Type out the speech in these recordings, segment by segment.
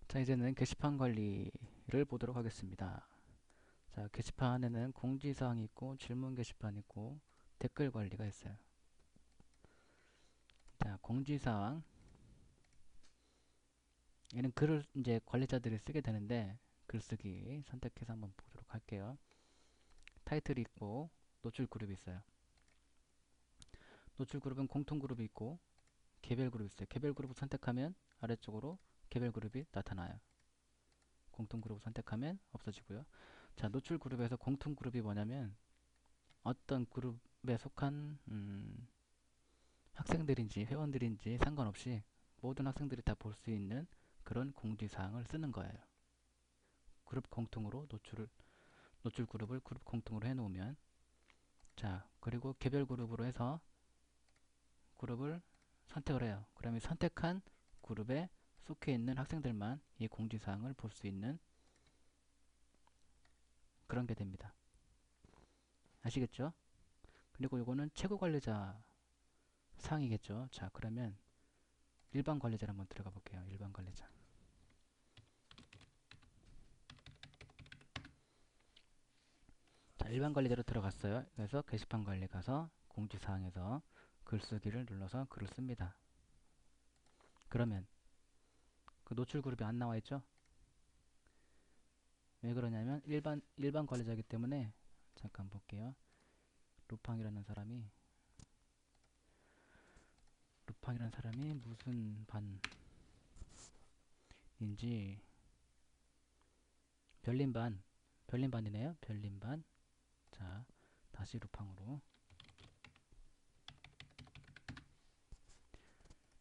자, 이제는 게시판 관리를 보도록 하겠습니다. 자, 게시판에는 공지사항이 있고 질문 게시판이 있고 댓글 관리가 있어요. 자, 공지사항. 얘는 글을 이제 관리자들이 쓰게 되는데 글쓰기 선택해서 한번 보도록 할게요. 타이틀이 있고 노출 그룹이 있어요. 노출 그룹은 공통 그룹이 있고 개별 그룹이 있어요. 개별 그룹을 선택하면 아래쪽으로 개별 그룹이 나타나요. 공통 그룹을 선택하면 없어지고요. 자, 노출 그룹에서 공통 그룹이 뭐냐면 어떤 그룹에 속한 학생들인지 회원들인지 상관없이 모든 학생들이 다 볼 수 있는 그런 공지사항을 쓰는 거예요. 그룹 공통으로 노출 그룹을 그룹 공통으로 해놓으면, 자, 그리고 개별 그룹으로 해서 그룹을 선택을 해요. 그러면 선택한 그룹에 속해 있는 학생들만 이 공지사항을 볼 수 있는 그런 게 됩니다. 아시겠죠? 그리고 이거는 최고 관리자 사항이겠죠. 자, 그러면 일반 관리자를 한번 들어가 볼게요. 일반 관리자. 자, 일반 관리자로 들어갔어요. 그래서 게시판 관리 가서 공지사항에서 글쓰기를 눌러서 글을 씁니다. 그러면 그 노출 그룹이 안 나와 있죠? 왜 그러냐면 일반 관리자이기 때문에. 잠깐 볼게요. 루팡이라는 사람이 무슨 반인지. 별림반이네요. 별림반. 자, 다시 루팡으로.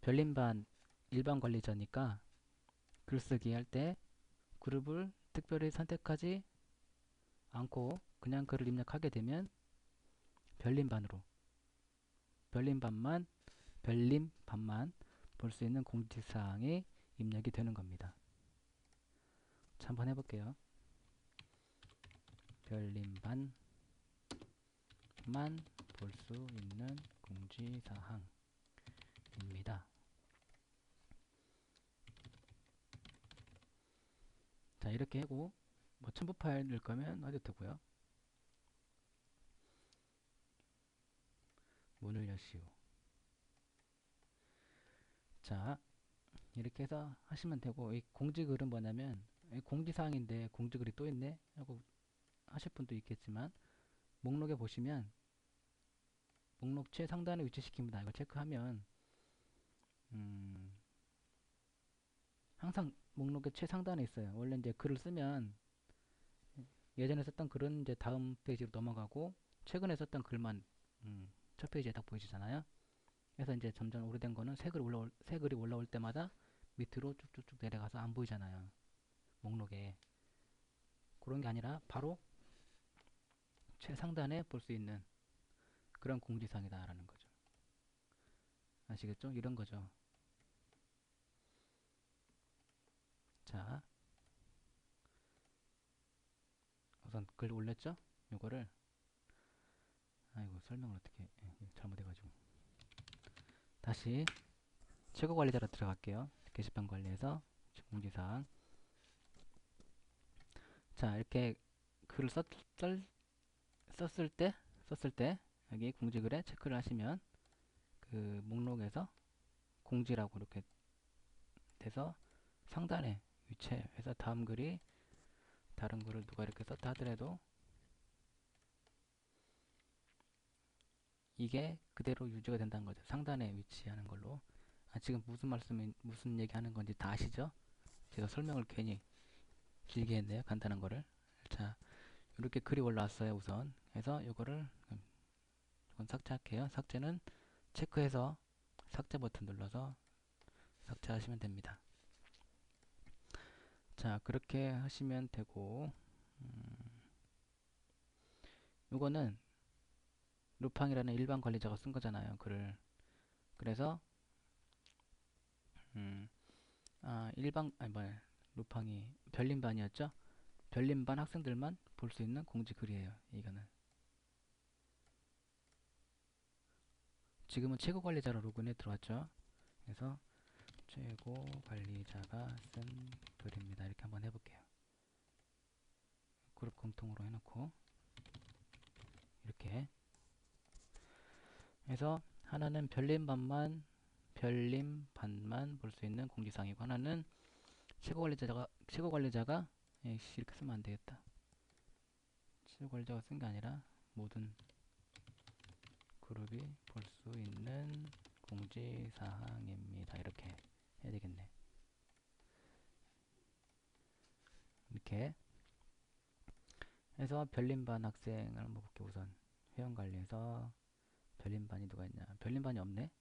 별림반 일반 관리자니까 글쓰기 할 때 그룹을 특별히 선택하지 않고 그냥 글을 입력하게 되면 별림반으로 별림반만 별림반만 볼 수 있는 공지사항이 입력이 되는 겁니다. 자, 한번 해볼게요. 별림반만 볼 수 있는 공지사항입니다. 자, 이렇게 하고 뭐 첨부 파일 넣을 거면 넣어도 되고요. 문을 여시오. 자, 이렇게 해서 하시면 되고, 이 공지글은 뭐냐면 공지사항인데 공지글이 또 있네 하고 하실 분도 있겠지만, 목록에 보시면 목록 최상단에 위치시킵니다. 이거 체크하면 항상 목록의 최상단에 있어요. 원래 이제 글을 쓰면 예전에 썼던 글은 이제 다음 페이지로 넘어가고 최근에 썼던 글만 첫 페이지에 딱 보이시잖아요. 그래서 이제 점점 오래된 거는 새 글이 올라올 때마다 밑으로 쭉쭉쭉 내려가서 안 보이잖아요. 목록에. 그런 게 아니라 바로 최상단에 볼 수 있는 그런 공지사항이다라는 거죠. 아시겠죠? 이런 거죠. 자, 우선 글 올렸죠? 요거를, 아이고, 설명을 어떻게 잘못해가지고. 다시 최고 관리자로 들어갈게요. 게시판 관리에서 공지사항. 자, 이렇게 글을 썼을 때 여기 공지글에 체크를 하시면 그 목록에서 공지라고 이렇게 돼서 상단에 위치해서 다음 글이 다른 글을 누가 이렇게 썼다 하더라도 이게 그대로 유지가 된다는 거죠. 상단에 위치하는 걸로. 아, 지금 무슨 얘기 하는 건지 다 아시죠? 제가 설명을 괜히 길게 했네요. 간단한 거를. 자, 이렇게 글이 올라왔어요. 우선. 해서 이거를 이건 삭제할게요. 삭제는 체크해서 삭제 버튼 눌러서 삭제하시면 됩니다. 자, 그렇게 하시면 되고, 이거는 루팡이라는 일반 관리자가 쓴 거잖아요. 글을. 그래서 아니 뭐야, 루팡이 별림반이었죠? 별림반 학생들만 볼 수 있는 공지 글이에요. 이거는. 지금은 최고 관리자로 로그인해 들어왔죠. 그래서 최고 관리자가 쓴 드립니다. 이렇게 한번 해볼게요. 그룹 공통으로 해놓고 이렇게 해서 하나는 별림반만 볼 수 있는 공지사항이고, 하나는 최고관리자가 에이씨, 이렇게 쓰면 안되겠다. 최고관리자가 쓴 게 아니라 모든 그룹이 볼 수 있는 공지사항입니다. 이렇게 해야 되겠네. 이렇게 해서 별림반 학생을 한번 볼게요. 우선 회원관리에서 별림반이 누가 있냐. 별림반이 없네.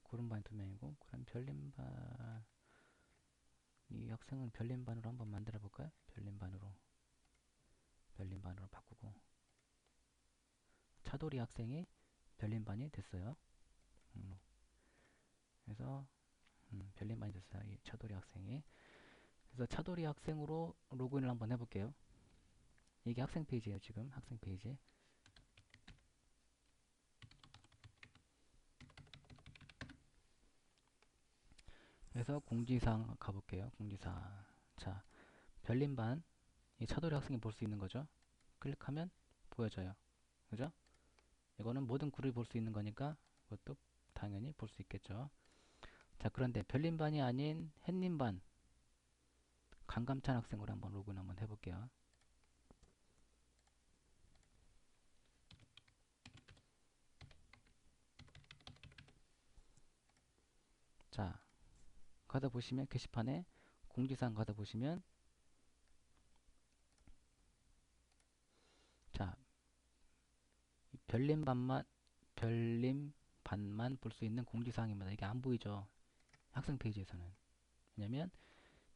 구름반이 2명이고, 그럼 별림반, 이 학생은 별림반으로 한번 만들어 볼까요? 별림반으로 바꾸고, 차돌이 학생이 별림반이 됐어요. 그래서 별림반이 됐어요. 이 차돌이 학생이. 그래서 차돌이 학생으로 로그인을 한번 해볼게요. 이게 학생 페이지예요. 지금 학생 페이지. 그래서 공지사항 가볼게요. 공지사항. 자, 별림반, 이 차돌이 학생이 볼 수 있는 거죠. 클릭하면 보여져요. 그죠? 이거는 모든 그룹이 볼 수 있는 거니까 그것도 당연히 볼 수 있겠죠. 자, 그런데 별림반이 아닌 햇님반, 강감찬 학생으로 한번 로그인 한번 해볼게요. 자, 가다 보시면 게시판에 공지사항 가다 보시면, 자, 별림반만 볼 수 있는 공지사항입니다. 이게 안 보이죠? 학생 페이지에서는. 왜냐면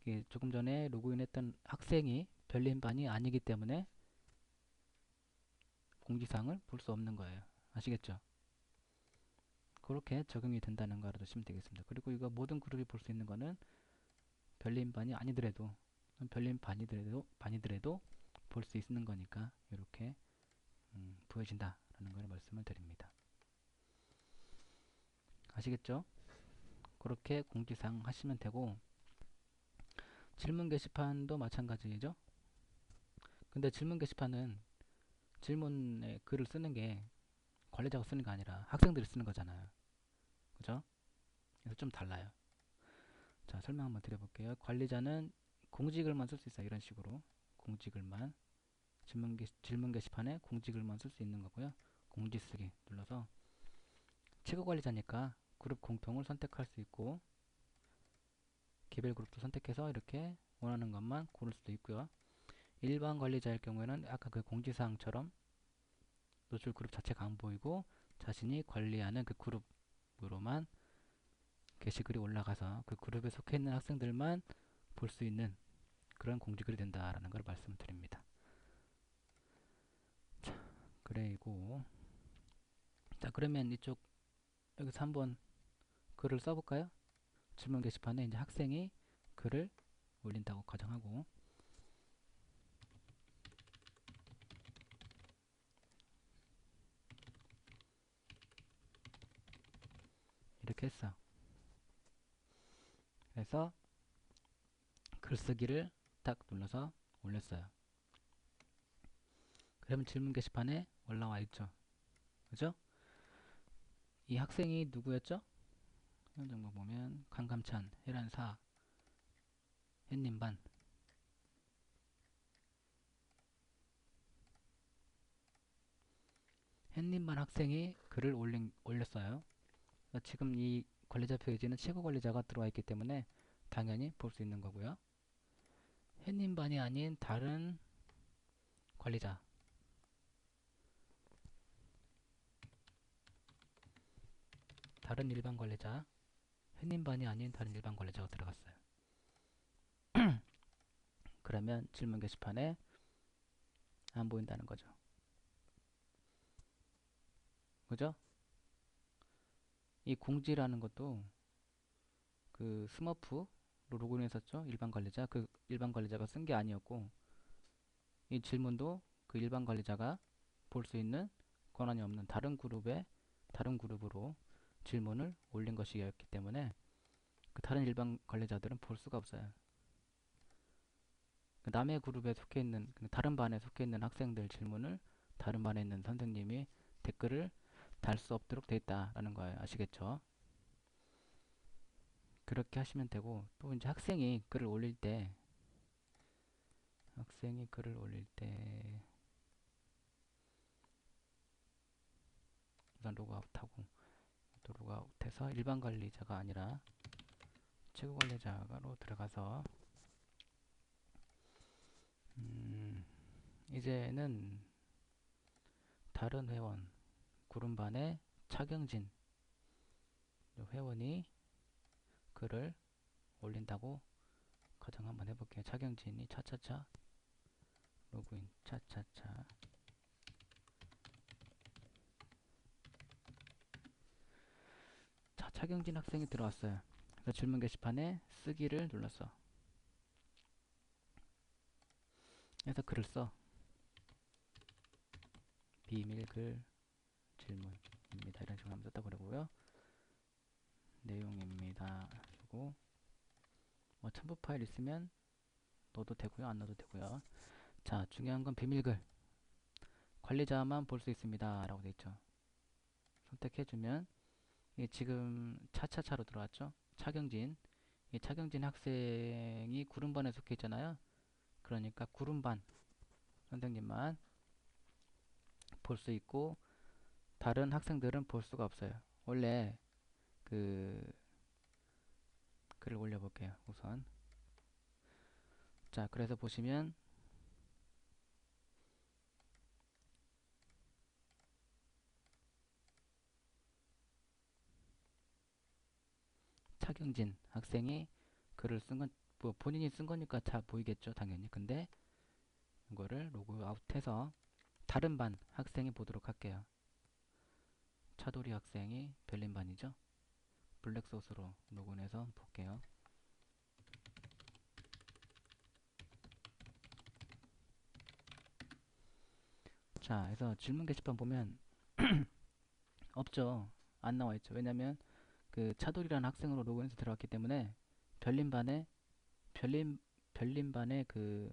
이게 조금 전에 로그인했던 학생이 별림반이 아니기 때문에 공지사항을 볼 수 없는 거예요. 아시겠죠? 그렇게 적용이 된다는 거 알아두시면 되겠습니다. 그리고 이거 모든 그룹이 볼 수 있는 거는 별림반이 아니더라도, 반이더라도 볼 수 있는 거니까 이렇게 보여진다라는 걸 말씀을 드립니다. 아시겠죠? 그렇게 공지사항 하시면 되고, 질문 게시판도 마찬가지죠. 근데 질문 게시판은 질문에 글을 쓰는 게 관리자가 쓰는 게 아니라 학생들이 쓰는 거잖아요. 그죠? 그래서 좀 달라요. 자, 설명 한번 드려볼게요. 관리자는 공지글만 쓸 수 있어요. 이런 식으로 공지글만, 질문 게시판에 공지글만 쓸 수 있는 거고요. 공지 쓰기 눌러서 최고 관리자니까 그룹 공통을 선택할 수 있고, 개별 그룹도 선택해서 이렇게 원하는 것만 고를 수도 있고요. 일반 관리자일 경우에는 아까 그 공지사항처럼 노출 그룹 자체가 안 보이고 자신이 관리하는 그 그룹으로만 게시글이 올라가서 그 그룹에 속해 있는 학생들만 볼 수 있는 그런 공지글이 된다라는 걸 말씀드립니다. 자, 그리고 자, 그러면 이쪽 여기서 한번 글을 써볼까요? 질문 게시판에 이제 학생이 글을 올린다고 가정하고, 이렇게 했어. 그래서 글쓰기를 딱 눌러서 올렸어요. 그러면 질문 게시판에 올라와 있죠. 그죠? 이 학생이 누구였죠? 현정보 보면 강감찬, 해란사, 햇님반. 햇님반 학생이 글을 올렸어요. 그러니까 지금 이 관리자 페이지는 최고 관리자가 들어와 있기 때문에 당연히 볼 수 있는 거고요. 햇님반이 아닌 다른 관리자, 다른 일반 관리자, 햇님반이 아닌 다른 일반 관리자가 들어갔어요. 그러면 질문 게시판에 안 보인다는 거죠. 그죠? 이 공지라는 것도 그 스머프로 로그인 했었죠. 일반 관리자. 그 일반 관리자가 쓴 게 아니었고, 이 질문도 그 일반 관리자가 볼 수 있는 권한이 없는 다른 그룹으로 질문을 올린 것이었기 때문에 그 다른 일반 관리자들은 볼 수가 없어요. 그 남의 그룹에 속해 있는 그 다른 반에 속해 있는 학생들 질문을 다른 반에 있는 선생님이 댓글을 달 수 없도록 돼 있다라는 거예요. 아시겠죠? 그렇게 하시면 되고, 또 이제 학생이 글을 올릴 때 우선 로그아웃하고, 또 로그아웃해서 일반 관리자가 아니라 최고 관리자로 들어가서 이제는 다른 회원 구름반의 차경진 회원이 글을 올린다고 가정 한번 해볼게요. 차경진이 차차차 로그인 차차차. 자, 차경진 학생이 들어왔어요. 그래서 질문 게시판에 쓰기를 눌렀어. 그래서 글을 써. 비밀글 질문입니다. 이런 식으로 한번 썼다 그러고요. 내용입니다. 그리고 뭐 첨부 파일 있으면 넣어도 되고요. 안 넣어도 되고요. 자, 중요한 건 비밀글. 관리자만 볼 수 있습니다. 라고 되어 있죠. 선택해주면 이게 지금 차차차로 들어왔죠. 차경진. 이 차경진 학생이 구름반에 속해 있잖아요. 그러니까 구름반 선생님만 볼 수 있고 다른 학생들은 볼 수가 없어요. 원래 그 글을 올려볼게요. 우선 자, 그래서 보시면 차경진 학생이 글을 쓴 건 뭐 본인이 쓴 거니까 다 보이겠죠, 당연히. 근데 이거를 로그아웃해서 다른 반 학생이 보도록 할게요. 차도리 학생이 별림 반이죠. 블랙소스로 로그인해서 볼게요. 자, 그래서 질문 게시판 보면 없죠. 안 나와 있죠. 왜냐면 그 차돌이라는 학생으로 로그인해서 들어갔기 때문에 별림반에 별림 별림반에 그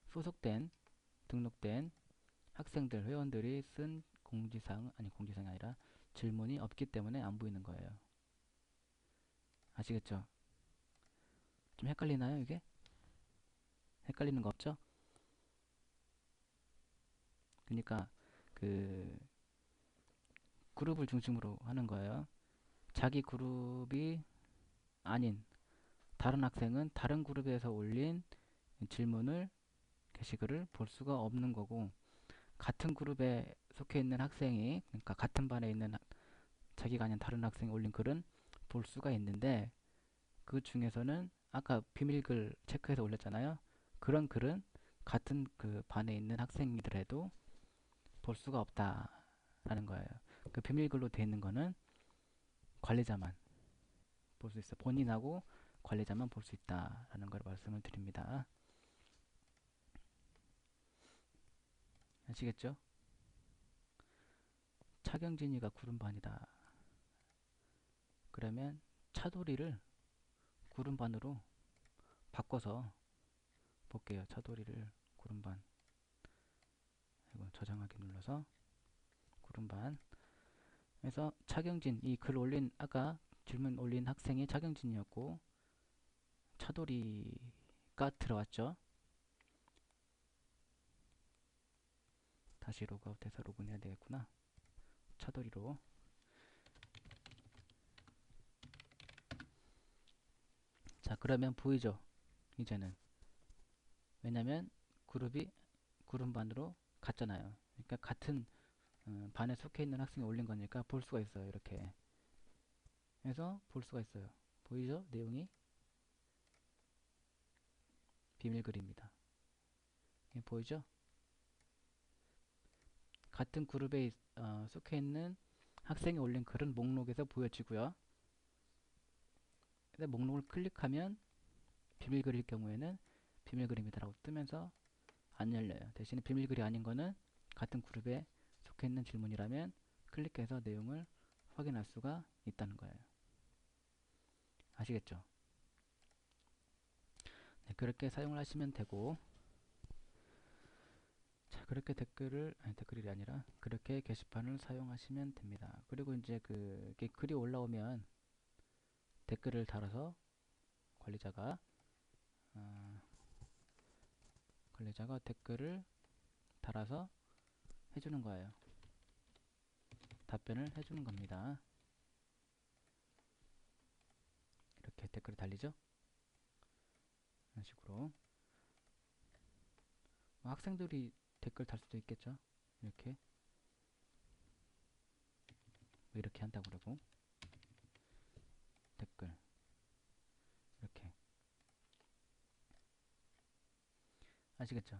소속된 등록된 학생들 회원들이 쓴 공지사항이 아니라 질문이 없기 때문에 안 보이는 거예요. 아시겠죠? 좀 헷갈리나요, 이게? 헷갈리는 거 없죠? 그러니까 그 그룹을 중심으로 하는 거예요. 자기 그룹이 아닌 다른 학생은 다른 그룹에서 올린 질문을 게시글을 볼 수가 없는 거고, 같은 그룹에 속해 있는 학생이 그러니까 같은 반에 있는 자기가 아닌 다른 학생이 올린 글은 볼 수가 있는데 그 중에서는 아까 비밀글 체크해서 올렸잖아요. 그런 글은 같은 그 반에 있는 학생이더라도 볼 수가 없다라는 거예요. 그 비밀글로 되어 있는 거는 관리자만 볼 수 있어. 본인하고 관리자만 볼 수 있다라는 걸 말씀을 드립니다. 아시겠죠? 차경진이가 구름반이다. 그러면 차돌이를 구름반으로 바꿔서 볼게요. 차돌이를 구름반. 이거 저장하기 눌러서 구름반. 그래서 차경진 이 글 올린 아까 질문 올린 학생이 차경진이었고 차돌이가 들어왔죠. 다시 로그아웃해서 로그인해야 되겠구나. 차돌이로. 자, 그러면 보이죠? 이제는. 왜냐면 그룹이 구름반으로 갔잖아요. 그러니까 같은 반에 속해 있는 학생이 올린 거니까 볼 수가 있어요. 이렇게 해서 볼 수가 있어요. 보이죠? 내용이 비밀글입니다. 보이죠? 같은 그룹에 속해 있는 학생이 올린 글은 목록에서 보여지고요. 근데 목록을 클릭하면 비밀글일 경우에는 비밀글입니다라고 뜨면서 안 열려요. 대신에 비밀글이 아닌 거는 같은 그룹에 속해 있는 질문이라면 클릭해서 내용을 확인할 수가 있다는 거예요. 아시겠죠? 그렇게 사용을 하시면 되고, 자, 그렇게 댓글이 아니라 그렇게 게시판을 사용하시면 됩니다. 그리고 이제 이게 글이 올라오면 댓글을 달아서 관리자가 어, 댓글을 달아서 해주는 거예요. 답변을 해주는 겁니다. 이렇게 댓글을 달리죠. 이런 식으로 학생들이 댓글 달 수도 있겠죠. 이렇게 이렇게 한다고 그러고 댓글 이렇게 아시겠죠?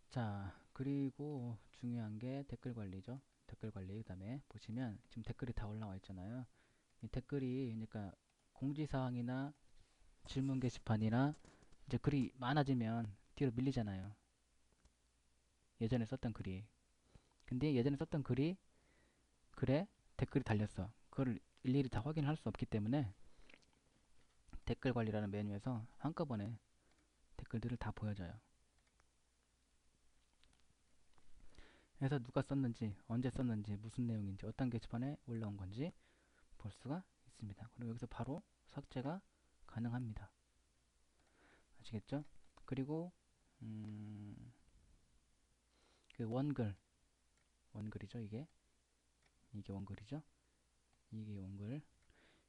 자, 그리고 중요한 게 댓글 관리죠. 댓글 관리. 그다음에 보시면 지금 댓글이 다 올라와 있잖아요. 이 댓글이 그러니까 공지사항이나 질문 게시판이나 이제 글이 많아지면 뒤로 밀리잖아요. 예전에 썼던 글이. 근데 예전에 썼던 글에 댓글이 달렸어. 그걸 일일이 다 확인할 수 없기 때문에 댓글 관리라는 메뉴에서 한꺼번에 댓글들을 다 보여줘요. 그래서 누가 썼는지, 언제 썼는지, 무슨 내용인지, 어떤 게시판에 올라온 건지 볼 수가 있습니다. 그리고 여기서 바로 삭제가 가능합니다. 아시겠죠? 그리고 그 원글이죠. 이게 원글이죠. 이게 원글.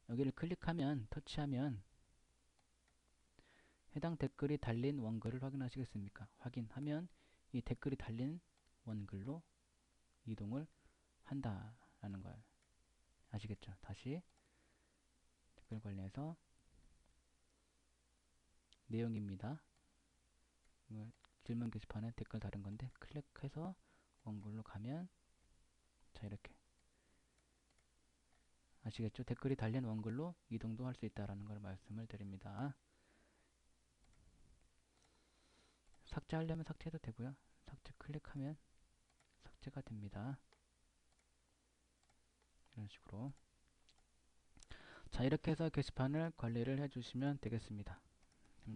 여기를 클릭하면 터치하면 해당 댓글이 달린 원글을 확인하시겠습니까? 확인하면 이 댓글이 달린 원글로 이동을 한다라는 걸 아시겠죠? 다시 댓글 관리해서 내용입니다. 질문 게시판에 댓글 다른 건데 클릭해서 원글로 가면 자 이렇게 아시겠죠? 댓글이 달린 원글로 이동도 할 수 있다라는 걸 말씀을 드립니다. 삭제하려면 삭제해도 되고요. 삭제 클릭하면 삭제가 됩니다. 이런 식으로 자 이렇게 해서 게시판을 관리를 해주시면 되겠습니다.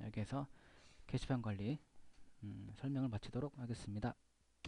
여기에서 게시판 관리 설명을 마치도록 하겠습니다.